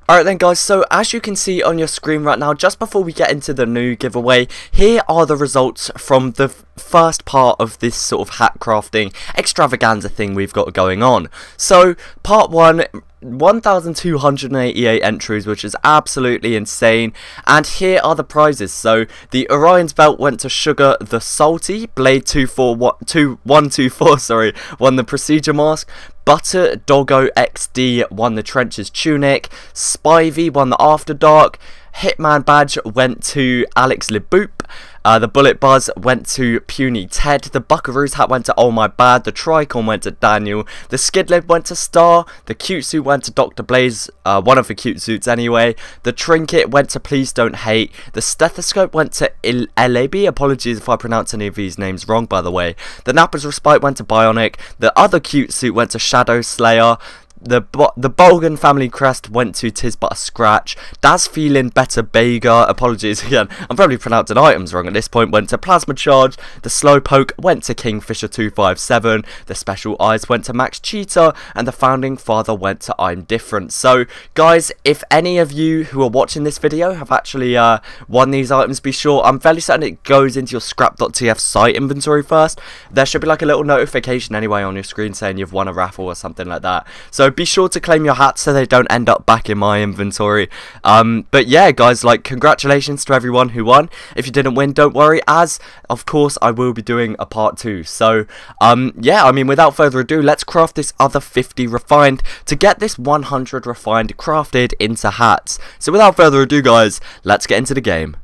Alright then guys, so as you can see on your screen right now, just before we get into the new giveaway, here are the results from the first part of this sort of hat crafting extravaganza thing we've got going on. So, part 1, 1,288 entries, which is absolutely insane, and here are the prizes. So, the Orion's Belt went to Sugar the Salty, Blade 124, sorry, won the Procedure Mask, Butter Doggo XD won the Trenches Tunic, Spivey won the After Dark, Hitman Badge went to Alex Liboop, the Bullet Buzz went to Puny Ted, the Buckaroo's Hat went to Oh My Bad, the Tricon went to Daniel, the Skidlib went to Star, the Cute Suit went to Dr. Blaze, one of the Cute Suits anyway, the Trinket went to Please Don't Hate, the Stethoscope went to Elebi, apologies if I pronounce any of these names wrong by the way, the Napper's Respite went to Bionic, the other Cute Suit went to Shadow Slayer, the Bolgan family crest went to Tis But a Scratch, Daz Feeling Better Bega, apologies again, I'm probably pronouncing items wrong at this point, went to Plasma Charge, the Slowpoke went to Kingfisher 257, the Special Eyes went to Max Cheetah, and the Founding Father went to I'm Different. So guys, if any of you who are watching this video have actually won these items, be sure, I'm fairly certain it goes into your scrap.tf site inventory first. There should be like a little notification anyway on your screen saying you've won a raffle or something like that. So be sure to claim your hats so they don't end up back in my inventory. But yeah guys, like, congratulations to everyone who won. If you didn't win, don't worry, as of course I will be doing a part 2. So yeah, I mean, without further ado, let's craft this other 50 refined to get this 100 refined crafted into hats. So without further ado guys, let's get into the game.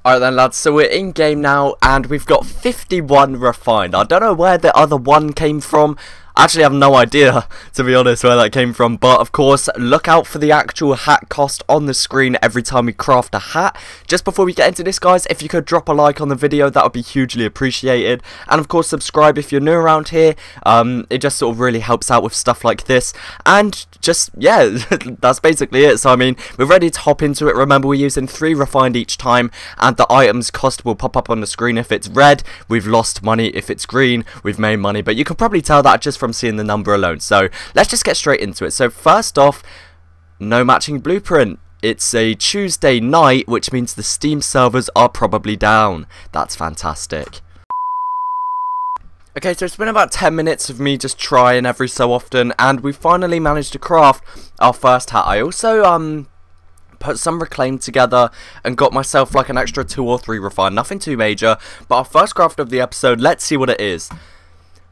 Alright then lads, so we're in game now and we've got 51 refined. I don't know where the other one came from. I actually have no idea, to be honest, where that came from, but of course, look out for the actual hat cost on the screen every time we craft a hat. Just before we get into this guys, if you could drop a like on the video, that would be hugely appreciated, and of course subscribe if you're new around here. It just sort of really helps out with stuff like this, and just, yeah, that's basically it. So I mean, we're ready to hop into it. Remember, we're using 3 refined each time, and the items cost will pop up on the screen. If it's red, we've lost money. If it's green, we've made money, but you can probably tell that just from seeing the number alone. So let's just get straight into it. So first off, no matching blueprint. It's a Tuesday night, which means the Steam servers are probably down. That's fantastic. Okay, so it's been about 10 minutes of me just trying every so often, and we finally managed to craft our first hat. I also put some reclaim together and got myself like an extra 2 or 3 refined. Nothing too major, but our first craft of the episode, let's see what it is.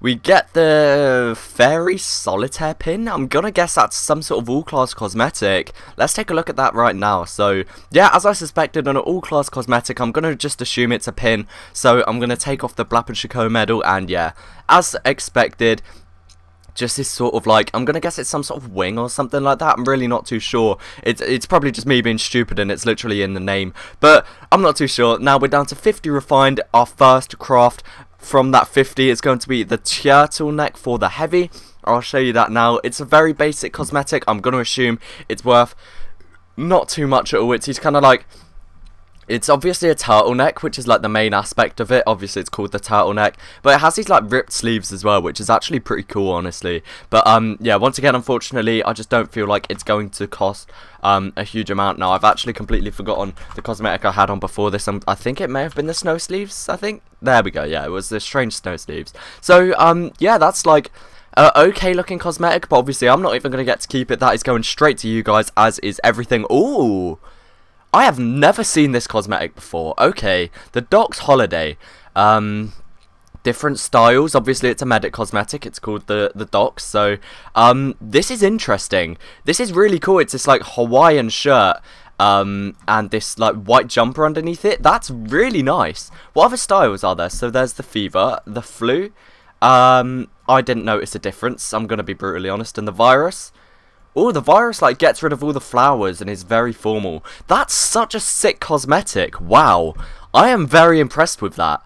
We get the Fairy Solitaire pin. I'm gonna guess that's some sort of all-class cosmetic. Let's take a look at that right now. So, yeah, as I suspected, an all-class cosmetic, I'm gonna just assume it's a pin. So, I'm gonna take off the Blap and Chacot medal, and yeah, as expected, just this sort of like, I'm gonna guess it's some sort of wing or something like that. I'm really not too sure. It's probably just me being stupid and it's literally in the name, but I'm not too sure. Now we're down to 50 refined. Our first craft from that 50 is going to be the turtleneck for the heavy. I'll show you that now. It's a very basic cosmetic. I'm going to assume it's worth not too much at all. It's kind of like, it's obviously a turtleneck, which is like the main aspect of it. Obviously it's called the turtleneck, but it has these like ripped sleeves as well, which is actually pretty cool, honestly. But yeah, once again, unfortunately, I just don't feel like it's going to cost a huge amount. Now I've actually completely forgotten the cosmetic I had on before this. I think it may have been the snow sleeves. I think there we go. Yeah, it was the strange snow sleeves. So yeah, that's like okay looking cosmetic, but obviously I'm not even gonna get to keep it. That is going straight to you guys, as is everything. Ooh, I have never seen this cosmetic before. Okay, the Doc's Holiday. Different styles. Obviously, it's a medic cosmetic. It's called the Doc's. So, this is interesting. This is really cool. It's this like Hawaiian shirt, and this like white jumper underneath it. That's really nice. What other styles are there? So there's the Fever, the Flu. I didn't notice a difference. I'm gonna be brutally honest. And the Virus. Oh, the Virus like gets rid of all the flowers and is very formal. That's such a sick cosmetic. Wow, I am very impressed with that.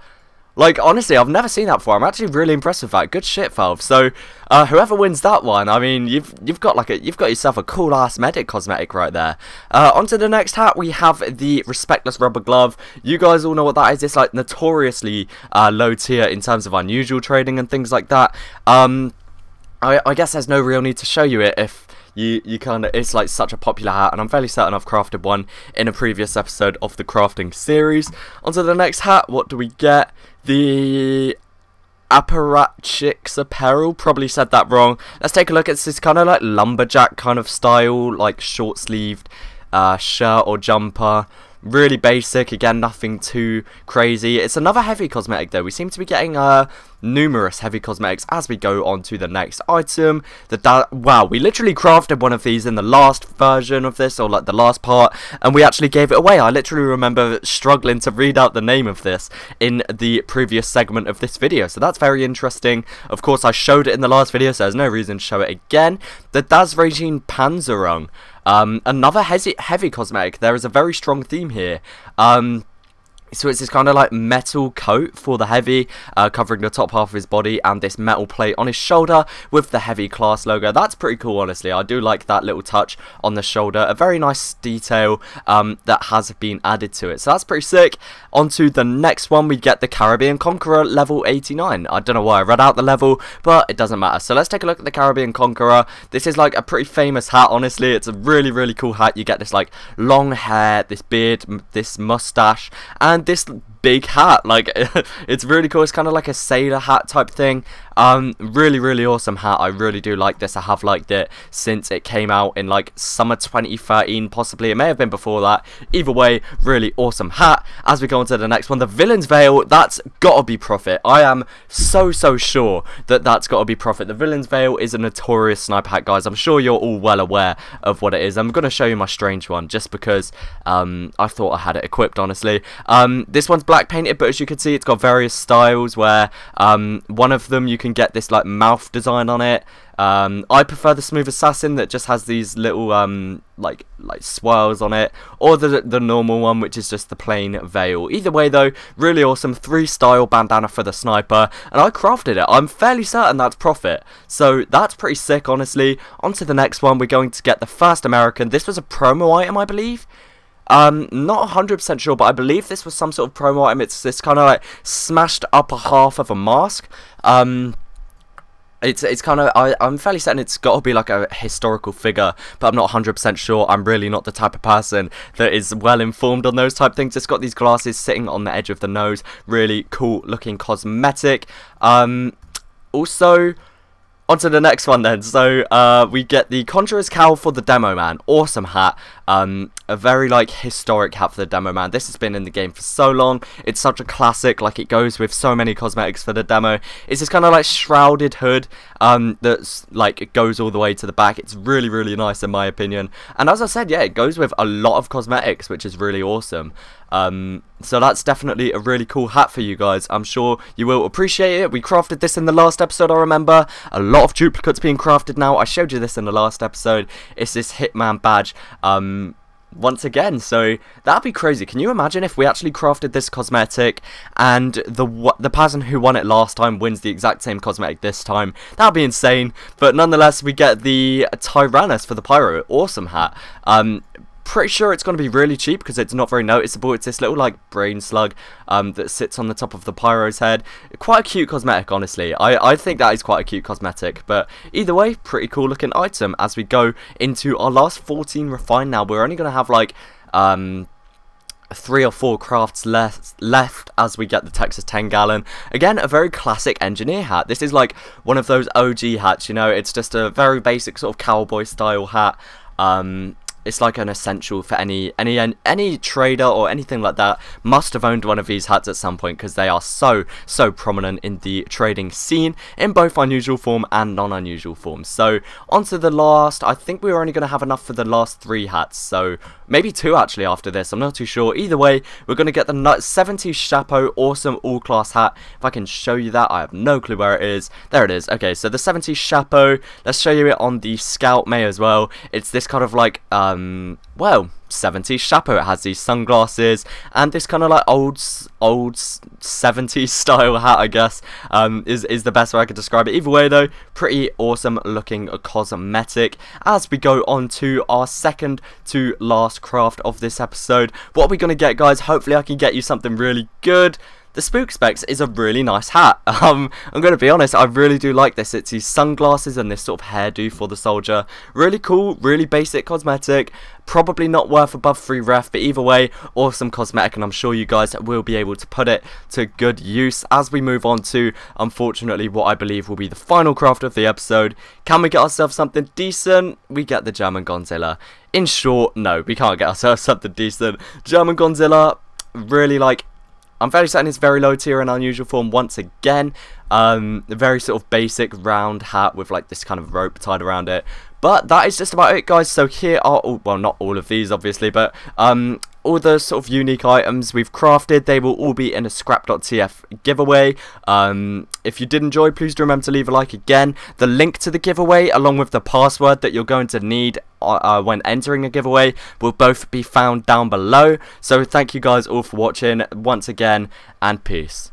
Like, honestly, I've never seen that before. I'm actually really impressed with that. Good shit, Valve. So, whoever wins that one, I mean, you've got yourself a cool ass medic cosmetic right there. On to the next hat, we have the Respectless Rubber Glove. You guys all know what that is. It's like notoriously low tier in terms of unusual trading and things like that. I guess there's no real need to show you it if you kind of, it's like such a popular hat, and I'm fairly certain I've crafted one in a previous episode of the crafting series. Onto the next hat. What do we get? The apparatchiks apparel, probably said that wrong. Let's take a look. It's this kind of like lumberjack kind of style, like short sleeved shirt or jumper. Really basic, again, nothing too crazy. It's another heavy cosmetic though. We seem to be getting numerous heavy cosmetics as we go on to the next item. Wow, we literally crafted one of these in the last version of this, or like the last part, and we actually gave it away. I literally remember struggling to read out the name of this in the previous segment of this video, so that's very interesting. Of course, I showed it in the last video, so there's no reason to show it again. The Das Regine Panzerung. Another heavy cosmetic. There is a very strong theme here. So it's this kind of like metal coat for the heavy, covering the top half of his body, and this metal plate on his shoulder with the heavy class logo. That's pretty cool, honestly. I do like that little touch on the shoulder. A very nice detail that has been added to it. So that's pretty sick. On to the next one, we get the Caribbean Conqueror level 89. I don't know why I read out the level, but it doesn't matter. So let's take a look at the Caribbean Conqueror. This is like a pretty famous hat, honestly. It's a really, really cool hat. You get this like long hair, this beard, this mustache, and this big hat. Like, it's really cool. It's kind of like a sailor hat type thing. Really, really awesome hat. I really do like this. I have liked it since it came out in like summer 2013, possibly. It may have been before that. Either way, really awesome hat. As we go on to the next one, the Villain's Veil. That's gotta be Prophet. I am so sure that that's gotta be Prophet. The Villain's Veil is a notorious sniper hat, guys. I'm sure you're all well aware of what it is. I'm gonna show you my strange one just because I thought I had it equipped, honestly. This one's black painted, but as you can see, it's got various styles where one of them you can get this like mouth design on it. I prefer the Smooth Assassin that just has these little like swirls on it, or the normal one, which is just the plain veil. Either way though, really awesome 3-style bandana for the sniper, and I crafted it. I'm fairly certain that's Prophet, so that's pretty sick, honestly. On to the next one, we're going to get the First American. This was a promo item, I believe. Not 100% sure, but I believe this was some sort of promo item. It's this kind of like smashed upper half of a mask. It's kind of, I'm fairly certain it's got to be like a historical figure, but I'm not 100% sure. I'm really not the type of person that is well informed on those type things. It's got these glasses sitting on the edge of the nose. Really cool looking cosmetic. Also, onto the next one then. So we get the Conjurer's Cowl for the Demo Man. Awesome hat. A very like historic hat for the Demo Man. This has been in the game for so long. It's such a classic. Like, it goes with so many cosmetics for the demo. It's this kind of like shrouded hood that's like, it goes all the way to the back. It's really, really nice in my opinion. And as I said, yeah, it goes with a lot of cosmetics, which is really awesome. So that's definitely a really cool hat for you guys. I'm sure you will appreciate it. We crafted this in the last episode, I remember. A lot of duplicates being crafted now. I showed you this in the last episode. It's this Hitman badge once again, so that'd be crazy. Can you imagine if we actually crafted this cosmetic and the person who won it last time wins the exact same cosmetic this time? That'd be insane. But nonetheless, we get the Tyrannus for the Pyro. Awesome hat. Pretty sure it's going to be really cheap because it's not very noticeable. It's this little like brain slug that sits on the top of the Pyro's head. Quite a cute cosmetic, honestly. I think that is quite a cute cosmetic, but either way, pretty cool looking item. As we go into our last 14 refine now, we're only going to have like 3 or 4 crafts left as we get the Texas 10 gallon. Again, a very classic engineer hat. This is like one of those OG hats, you know. It's just a very basic sort of cowboy style hat. It's like an essential for any trader or anything like that. Must have owned one of these hats at some point because they are so prominent in the trading scene in both unusual form and non-unusual forms. So onto the last. I think we're only going to have enough for the last 3 hats. So maybe 2 actually after this. I'm not too sure. Either way, we're going to get the 70s Chapeau. Awesome all-class hat. If I can show you that, I have no clue where it is. There it is. Okay, so the 70s Chapeau. Let's show you it on the Scout May as well. It's this kind of like well, 70s Chapeau. It has these sunglasses and this kind of like old 70s style hat, I guess, is the best way I could describe it. Either way though, pretty awesome looking cosmetic. As we go on to our second to last craft of this episode, what are we going to get, guys? Hopefully I can get you something really good. the Spook Specs is a really nice hat. I'm going to be honest, I really do like this. It's these sunglasses and this sort of hairdo for the soldier. Really cool, really basic cosmetic. Probably not worth above 3 ref, but either way, awesome cosmetic, and I'm sure you guys will be able to put it to good use as we move on to, unfortunately, what I believe will be the final craft of the episode. Can we get ourselves something decent? We get the German Godzilla. In short, no, we can't get ourselves something decent. German Godzilla, really like, I'm fairly certain it's very low tier in unusual form once again. Very sort of basic round hat with like this kind of rope tied around it. But that is just about it, guys. So here are all, well, not all of these obviously, but all the sort of unique items we've crafted. They will all be in a scrap.tf giveaway. If you did enjoy, please do remember to leave a like again. The link to the giveaway along with the password that you're going to need when entering a giveaway will both be found down below. So thank you guys all for watching once again, and peace.